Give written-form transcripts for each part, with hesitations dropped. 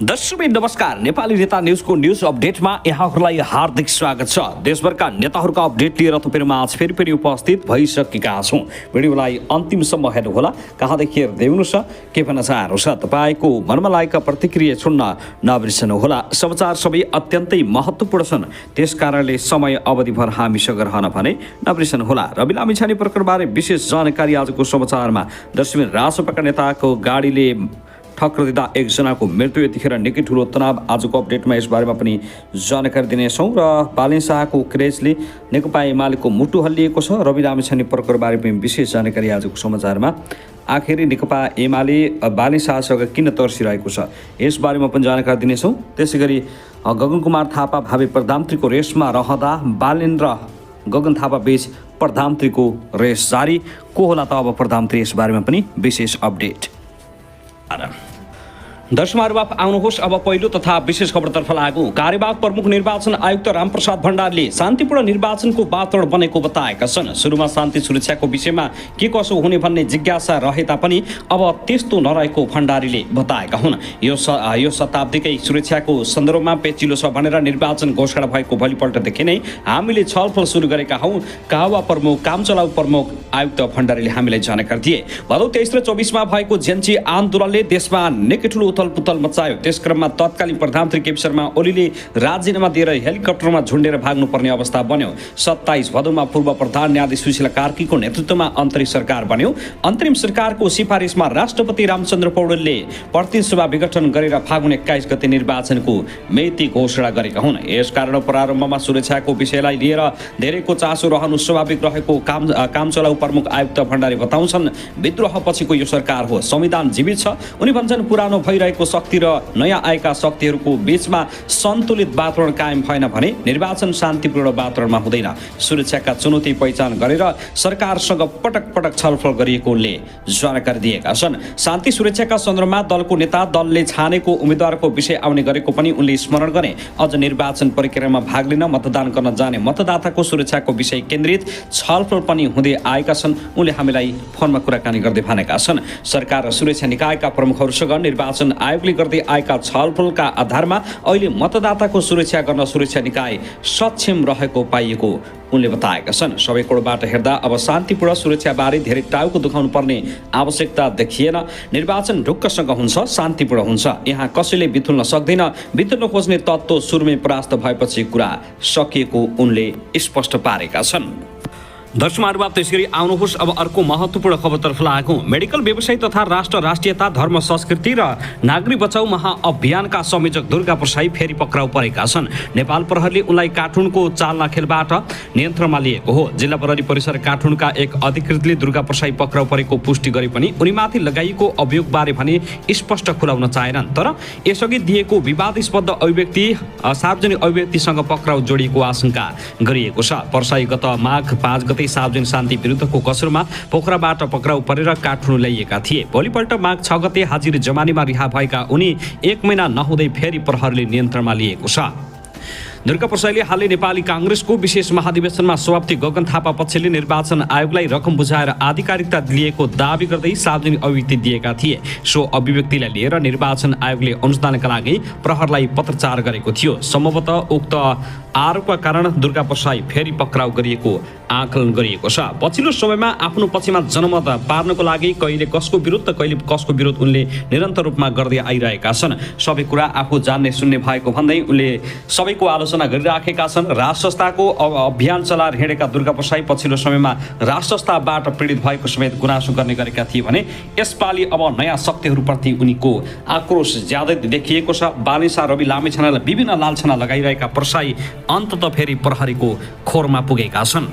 दर्शकबिन नमस्कार। नेपाली नेता न्युजको न्युज अपडेटमा यहाँहरूलाई हार्दिक स्वागत छ। देशभरका नेताहरूका अपडेट लिएर तपाईँहरूमा आज फेरि उपस्थित भइसकेका छौँ। भिडियोलाई अन्तिमसम्म हेर्नुहोला। कहाँदेखि हेर्दै हुनुहुन्छ, के भन्न चाहनुहुन्छ, तपाईँको मनमा लागेका प्रतिक्रिया छोड्न नबिर्सनुहोला। समाचार सबै अत्यन्तै महत्त्वपूर्ण छन्, त्यसकारणले समय अवधिभर हामीसँग रहन भने नबिर्सनुहोला। रवि लामिछाने प्रकरणबारे विशेष जानकारी आजको समाचारमा। दर्शकबिन राजसभाका नेताको गाडीले ठक्कर दिँदा एकजनाको मृत्यु, यतिखेर निकै ठुलो तनाव। आजको अपडेटमा यसबारेमा पनि जानकारी दिनेछौँ। र बालेन शाहको क्रेजले नेकपा एमालेको मुटु हल्लिएको छ। रवि लामिछाने प्रकरणबारे पनि विशेष जानकारी आजको समाचारमा। आखिर नेकपा एमाले बालेन शाहसँग किन तर्सिरहेको छ, यसबारेमा पनि जानकारी दिनेछौँ। त्यसै गरी गगन कुमार थापा भावी प्रधानमन्त्रीको रेसमा रहँदा बालेन र गगन थापा बीच प्रधानमन्त्रीको रेस जारी। को होला त अब प्रधानमन्त्री, यसबारेमा पनि विशेष अपडेट। दर्शकहरू आउनुहोस् अब पहिलो तथा विशेष खबरतर्फ लागौँ। कार्यवाहक प्रमुख निर्वाचन आयुक्त रामप्रसाद भण्डारीले शान्तिपूर्ण निर्वाचनको वातावरण बनेको बताएका छन्। सुरुमा शान्ति सुरक्षाको विषयमा के कसो हुने भन्ने जिज्ञासा रहे तापनि अब त्यस्तो नरहेको भण्डारीले बताएका हुन्। यो शताब्दीकै सुरक्षाको सन्दर्भमा पेचिलो छ भनेर निर्वाचन घोषणा भएको भोलिपल्टदेखि नै हामीले छलफल सुरु गरेका हौँ, कावा प्रमुख कामचलाउ प्रमुख आयुक्त भण्डारीले हामीलाई जानकारी दिए। भदौ 23 र 24 मा भएको जेन्ची आन्दोलनले देशमा निकै ठुलो उथलपुथल मचायो। त्यसक्रममा तत्कालीन प्रधानमन्त्री केपी शर्मा ओलीले राजीनामा दिएर हेलिकप्टरमा झुन्डेर भाग्नुपर्ने अवस्था बन्यो। 27 भदौमा पूर्व प्रधान न्यायाधीश सुशीला कार्कीको नेतृत्वमा अन्तरिम सरकार बन्यो। अन्तरिम सरकारको सिफारिसमा राष्ट्रपति रामचन्द्र पौडेलले प्रतिनिधि सभा विघटन गरेर फागुन 21 गते निर्वाचनको मिति घोषणा गरेका हुन्। यसकारण प्रारम्भमा सुरक्षाको विषयलाई लिएर धेरैको चासो रहनु स्वाभाविक रहेको कामचलाउ प्रमुख आयुक्त भण्डारी बताउँछन्। विद्रोह पछिको यो सरकार हो, संविधान जीवित छ। उनी भन्छन् पुरानो भइरहेको शक्ति र नयाँ आएका शक्तिहरूको बीचमा सन्तुलित वातावरण कायम भएन भने निर्वाचन शान्तिपूर्ण वातावरणमा हुँदैन। सुरक्षाका चुनौती पहिचान गरेर सरकारसँग पटक पटक छलफल गरिएको उनले जानकारी दिएका छन्। शान्ति सुरक्षाका सन्दर्भमा दलको नेता दलले छानेको उम्मेद्वारको विषय आउने गरेको पनि उनले स्मरण गरे। अझ निर्वाचन प्रक्रियामा भाग लिन मतदान गर्न जाने मतदाताको सुरक्षाको विषय केन्द्रित छलफल पनि हुँदै आएका छन्। उनले हामीलाई फोनमा कुराकानी गर्दै भनेका छन्। सरकार र सुरक्षा निकायका प्रमुखहरूसँग निर्वाचन आयोगले गर्दै आएका छलफलका आधारमा अहिले मतदाताको सुरक्षा गर्न सुरक्षा निकाय सक्षम रहेको पाइएको उनले बताएका छन्। सबै कोणबाट हेर्दा अब शान्तिपूर्ण सुरक्षाबारे धेरै टाउको दुखाउनु पर्ने आवश्यकता देखिएन। निर्वाचन ढुक्कसँग हुन्छ, शान्तिपूर्ण हुन्छ। यहाँ कसैले बिथुल्न सक्दैन। बिथुल्न खोज्ने तत्त्व सुरुमै परास्त भएपछि कुरा सकिएको उनले स्पष्ट पारेका छन्। दर्शकहरू त्यसरी आउनुहोस् अब अर्को महत्त्वपूर्ण खबरतर्फ लागौँ। मेडिकल व्यवसाय तथा राष्ट्रियता धर्म संस्कृति र नागरिक बचाउ महाअभियानका संयोजक दुर्गा प्रसाई फेरि पक्राउ परेका छन्। नेपाल प्रहरीले उनलाई काठमाडौँको चालना खेलबाट नियन्त्रणमा लिएको हो। जिल्ला प्रहरी परिसर काठमाडौँका एक अधिकृतले दुर्गा प्रसाई पक्राउ परेको पुष्टि गरे पनि उनीमाथि लगाइएको अभियोगबारे भने स्पष्ट खुलाउन चाहेनन्। तर यसअघि दिएको विवादास्पद अभिव्यक्ति सार्वजनिक अभिव्यक्तिसँग पक्राउ जोडिएको आशंका गरिएको छ। प्रसाई गत माघ 5 गते सार्वजनिक शान्ति विरुद्धको कसुरमा पोखराबाट पक्राउ परेर काठमाडौँ ल्याइएका थिए। भोलिपल्ट माघ 6 गते हाजिर जमानीमा रिहा भएका उनी 1 महिना नहुँदै फेरि प्रहरीले नियन्त्रणमा लिएको छ। दुर्गा प्रसाईले हालै नेपाली काङ्ग्रेसको विशेष महाधिवेशनमा सभापति गगन थापा पक्षले निर्वाचन आयोगलाई रकम बुझाएर आधिकारिकता लिएको दावी गर्दै सार्वजनिक अभिव्यक्ति दिएका थिए। सो अभिव्यक्तिलाई लिएर निर्वाचन आयोगले अनुसन्धानका लागि प्रहरलाई पत्रचार गरेको थियो। सम्भवतः उक्त आरोपका कारण दुर्गा प्रसाई फेरि पक्राउ गरिएको आकलन गरिएको छ। पछिल्लो समयमा आफ्नो पक्षमा जनमत पार्नको लागि कहिले कसको विरुद्ध कहिले कसको विरोध उनले निरन्तर रूपमा गर्दै आइरहेका छन्। सबै कुरा आफू जान्ने सुन्ने भएको भन्दै उनले सबैको आलोचना गरिराखेका छन्। राष्ट्र संस्थाको अभियान चलाएर हिँडेका दुर्गा प्रसाई पछिल्लो समयमा राष्ट्र संस्थाबाट पीडित भएको समेत गुनासो गर्ने गरेका थिए भने यसपालि अब नयाँ शक्तिहरूप्रति उनीको आक्रोश ज्यादै देखिएको छ। बालेन शाह रवि लामिछानेलाई विभिन्न लालछना लगाइरहेका प्रसाई अन्ततः फेरि प्रहरीको खोरमा पुगेका छन्।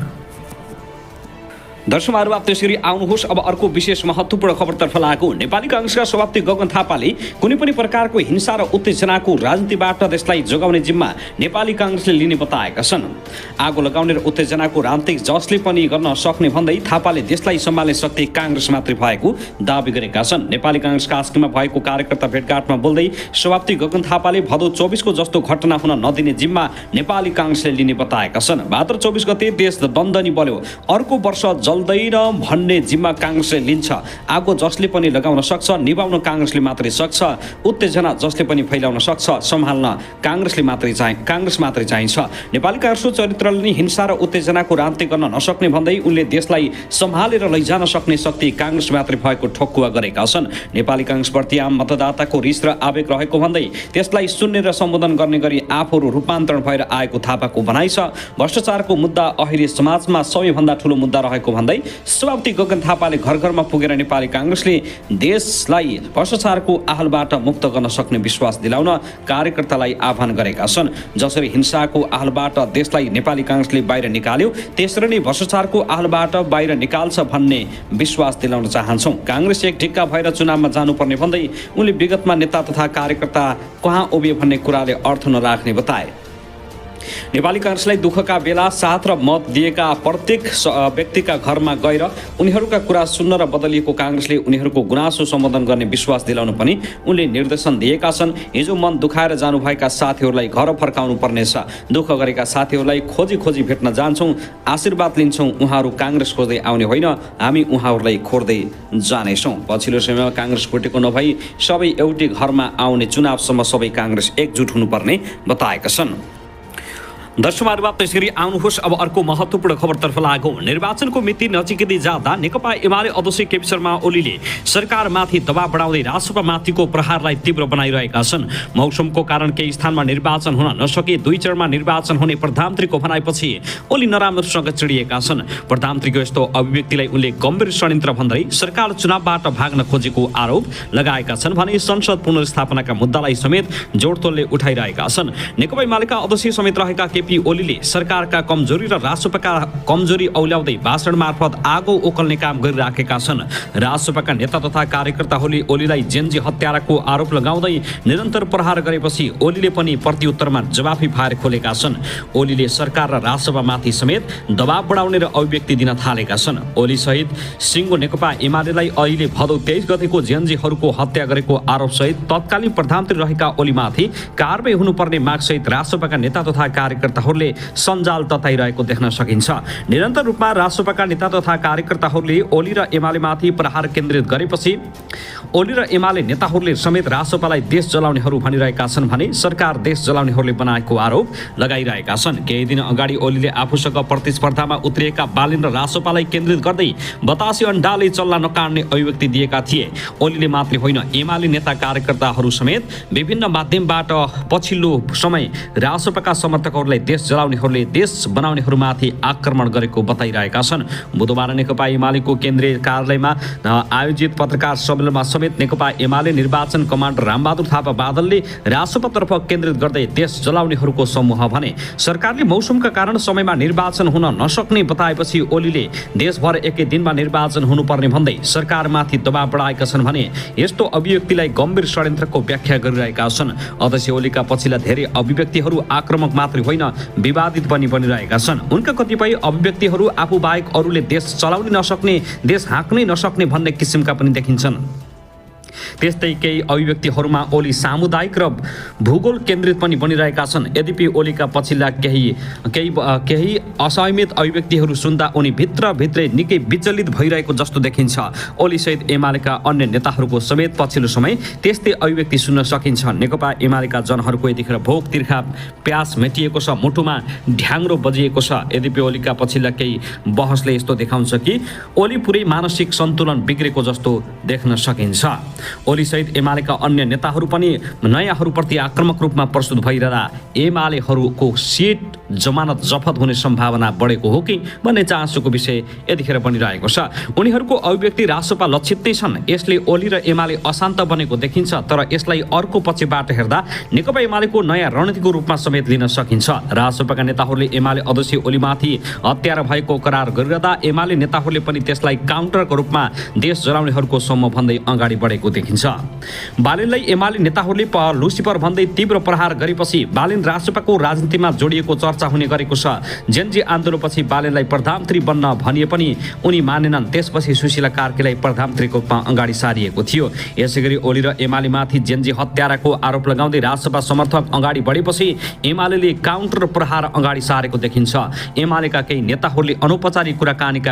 दर्शकहरू त्यसरी आउनुहोस् अब अर्को विशेष महत्त्वपूर्ण खबरतर्फ लागौँ। नेपाली काङ्ग्रेसका सभापति गगन थापाले कुनै पनि प्रकारको हिंसा र उत्तेजनाको राजनीतिबाट देशलाई जोगाउने जिम्मा नेपाली काङ्ग्रेसले लिने बताएका छन्। आगो लगाउने र उत्तेजनाको राजनीतिक जसले पनि गर्न सक्ने भन्दै थापाले देशलाई सम्हाल्ने शक्ति काङ्ग्रेस मात्रै भएको दावी गरेका छन्। नेपाली काङ्ग्रेस कास्कीमा भएको कार्यकर्ता भेटघाटमा बोल्दै सभापति गगन थापाले भदौ 24 को जस्तो घटना हुन नदिने जिम्मा नेपाली काङ्ग्रेसले लिने बताएका छन्। भाद्र 24 गते देश दन्दनी बल्यो। अर्को वर्ष जल्दैन भन्ने जिम्मा काङ्ग्रेसले लिन्छ। आगो जसले पनि लगाउन सक्छ, निभाउन काङ्ग्रेसले मात्रै सक्छ। उत्तेजना जसले पनि फैलाउन सक्छ, सम्हाल्न काङ्ग्रेस मात्रै चाहिन्छ। नेपाली काङ्ग्रेसको चरित्रले नै हिंसा र उत्तेजनाको रान्ती गर्न नसक्ने भन्दै उनले देशलाई सम्हालेर लैजान सक्ने शक्ति काङ्ग्रेस मात्रै भएको ठोक्कुवा गरेका छन्। नेपाली काङ्ग्रेसप्रति आम मतदाताको रिस र आवेग रहेको भन्दै त्यसलाई सुन्ने र सम्बोधन गर्ने गरी आफूहरू रूपान्तरण भएर आएको थापाको भनाइ छ। भ्रष्टाचारको मुद्दा अहिले समाजमा सबैभन्दा ठुलो मुद्दा रहेको भन्दै सभापति गगन थापाले घर घरमा पुगेर नेपाली काङ्ग्रेसले देशलाई भ्रष्टाचारको आहलबाट मुक्त गर्न सक्ने विश्वास दिलाउन कार्यकर्तालाई आह्वान गरेका छन्। जसरी हिंसाको आहलबाट देशलाई नेपाली काङ्ग्रेसले बाहिर निकाल्यो, त्यसरी नै भ्रष्टाचारको आहलबाट बाहिर निकाल्छ भन्ने विश्वास दिलाउन चाहन्छौँ। काङ्ग्रेस एक ढिक्का भएर चुनावमा जानुपर्ने भन्दै उनले विगतमा नेता तथा कार्यकर्ता कहाँ उभिए भन्ने कुराले अर्थ नराख्ने बताए। नेपाली काङ्ग्रेसलाई दुःखका बेला साथ र मत दिएका प्रत्येक व्यक्तिका घरमा गएर उनीहरूका कुरा सुन्न र बदलिएको काङ्ग्रेसले उनीहरूको गुनासो सम्बोधन गर्ने विश्वास दिलाउन पनि उनले निर्देशन दिएका छन्। हिजो मन दुखाएर जानुभएका साथीहरूलाई घर फर्काउनु पर्नेछ। दुःख गरेका साथीहरूलाई खोजी खोजी भेट्न जान्छौँ, आशीर्वाद लिन्छौँ। उहाँहरू काङ्ग्रेस खोज्दै आउने होइन, हामी उहाँहरूलाई खोज्दै जानेछौँ। पछिल्लो समयमा काङ्ग्रेस फुटेको नभई सबै एउटै घरमा आउने, चुनावसम्म सबै काङ्ग्रेस एकजुट हुनुपर्ने बताएका छन्। दर्शकहरुमा त्यसरी आउनुहोस् अब अर्को महत्त्वपूर्ण खबरतर्फ लागौं। निर्वाचनको मिति नजिकै जाँदा नेकपा एमाले अध्यक्ष केपी शर्मा ओलीले सरकारमाथि दबाव बढाउँदै राजसभामाथिको प्रहारलाई तीव्र बनाइरहेका छन्। मौसमको कारण केही स्थानमा निर्वाचन हुन नसके 2 चरणमा निर्वाचन हुने प्रधानमन्त्रीको भनाइपछि ओली नराम्रोसँग चिडिएका छन्। प्रधानमन्त्रीको यस्तो अभिव्यक्तिलाई उनले गम्भीर षड्यन्त्र भन्दै सरकार चुनावबाट भाग्न खोजेको आरोप लगाएका छन् भने संसद पुनर्स्थापनाका मुद्दालाई समेत जोडतोडले उठाइरहेका छन्। नेकपा एमालेका अध्यक्ष समेत रहेका केपी ओलीले सरकारका कमजोरी र राजसभाका कमजोरी औल्याउँदै भाषण मार्फत आगो ओकल्ने काम गरिराखेका छन्। राजसभाका नेता तथा कार्यकर्ताहरूले ओलीलाई जेनजी हत्याराको आरोप लगाउँदै निरन्तर प्रहार गरेपछि ओलीले पनि प्रत्युत्तरमा जवाफी फायर खोलेका छन्। ओलीले सरकार र राजसभामाथि समेत दबाव बढाउने र अभिव्यक्ति दिन थालेका छन्। ओली सहित सिङ्गो नेकपा एमालेलाई अहिले भदौ 23 गतेको जेनजीहरूको हत्या गरेको आरोप सहित तत्कालीन प्रधानमन्त्री रहेका ओलीमाथि कारबाही हुनुपर्ने माग सहित राजसभाका नेता तथा कार्यकर्ताहरूले सञ्जाल तताइरहेको देख्न सकिन्छ। निरन्तर रूपमा राजसभाका नेता तथा कार्यकर्ताहरूले ओली र एमालेमाथि प्रहार केन्द्रित गरेपछि ओली र एमाले नेताहरूले समेत राजसभालाई देश जलाउनेहरू भनिरहेका छन् भने सरकार देश जलाउनेहरूले बनाएको आरोप लगाइरहेका छन्। केही दिन अगाडि ओलीले आफूसँग प्रतिस्पर्धामा उत्रिएका बालिन र राजसभालाई केन्द्रित गर्दै बतासे अन्डाले चल्ला नकाट्ने अभिव्यक्ति दिएका थिए। ओलीले मात्रै होइन, एमाले नेता कार्यकर्ताहरू समेत विभिन्न माध्यमबाट पछिल्लो समय राजसभाका समर्थकहरूलाई देश जलाउनेहरूले देश बनाउनेहरूमाथि आक्रमण गरेको बताइरहेका छन्। बुधबार नेकपा एमालेको केन्द्रीय कार्यालयमा आयोजित पत्रकार सम्मेलनमा समेत नेकपा एमाले निर्वाचन कमान्डर रामबहादुर थापा बादलले राजसभातर्फ केन्द्रित गर्दै देश जलाउनेहरूको समूह भने सरकारले मौसमका कारण समयमा निर्वाचन हुन नसक्ने बताएपछि ओलीले देशभर एकै दिनमा निर्वाचन हुनुपर्ने भन्दै सरकारमाथि दबाव बढाएका छन् भने यस्तो अभिव्यक्तिलाई गम्भीर षड्यन्त्रको व्याख्या गरिरहेका छन्। अध्यक्ष ओलीका पछिल्ला धेरै अभिव्यक्तिहरू आक्रामक मात्रै होइन, विवादित पनि बनिरहेका छन्। उनका कतिपय अभिव्यक्तिहरू आफू बाहेक अरूले देश चलाउनै नसक्ने, देश हाँक्नै नसक्ने भन्ने किसिमका पनि देखिन्छन्। त्यस्तै केही अभिव्यक्तिहरूमा ओली सामुदायिक र भूगोल केन्द्रित पनि बनिरहेका छन्। यद्यपि ओलीका पछिल्ला केही असहमित अभिव्यक्तिहरू सुन्दा उनी भित्रभित्रै निकै विचलित भइरहेको जस्तो देखिन्छ। ओली सहित एमालेका अन्य नेताहरूको समेत पछिल्लो समय त्यस्तै अभिव्यक्ति सुन्न सकिन्छ। नेकपा एमालेका जनहरूको यतिखेर भोक तिर्खा प्यास मेटिएको छ, मुटुमा ढ्याङ्ग्रो बजिएको छ। यद्यपि ओलीका पछिल्ला केही बहसले यस्तो देखाउँछ कि ओली पुरै मानसिक सन्तुलन बिग्रेको जस्तो देख्न सकिन्छ। ओली सहित एमालेका अन्य नेताहरू पनि नयाँहरूप्रति आक्रामक रूपमा प्रस्तुत भइरहँदा एमालेहरूको सिट जमानत जफत हुने सम्भावना बढेको हो कि भन्ने चासोको विषय यतिखेर बनिरहेको छ। उनीहरूको अभिव्यक्ति राजसभा लक्षित नै छन्। यसले ओली र एमाले अशान्त बनेको देखिन्छ, तर यसलाई अर्को पक्षबाट हेर्दा नेकपा एमालेको नयाँ रणनीतिको रूपमा समेत लिन सकिन्छ। राजसभाका नेताहरूले एमाले अध्यक्ष ओलीमाथि हत्यारा भएको करार गरिरहँदा एमाले नेताहरूले पनि त्यसलाई काउन्टरको रूपमा देश जलाउनेहरूको समूह भन्दै अगाडि बढेको देखिन्छ। बालिनलाई एमाले नेताहरूले लुसिफर भन्दै तीव्र प्रहार गरेपछि बालिन राजसभाको राजनीतिमा जोडिएको चर्चा हुने गरेको छ। जेनजी आन्दोलनपछि बालिनलाई प्रधानमन्त्री बन्न भनिए पनि उनी मानेनन्। त्यसपछि सुशीला कार्कीलाई प्रधानमन्त्रीको रूपमा अगाडि सारिएको थियो। यसैगरी ओली र एमालेमाथि जेनजी हत्याराको आरोप लगाउँदै राजसभा समर्थक अगाडि बढेपछि एमाले काउन्टर प्रहार अगाडि सारेको देखिन्छ। एमालेका केही नेताहरूले अनौपचारिक कुराकानीका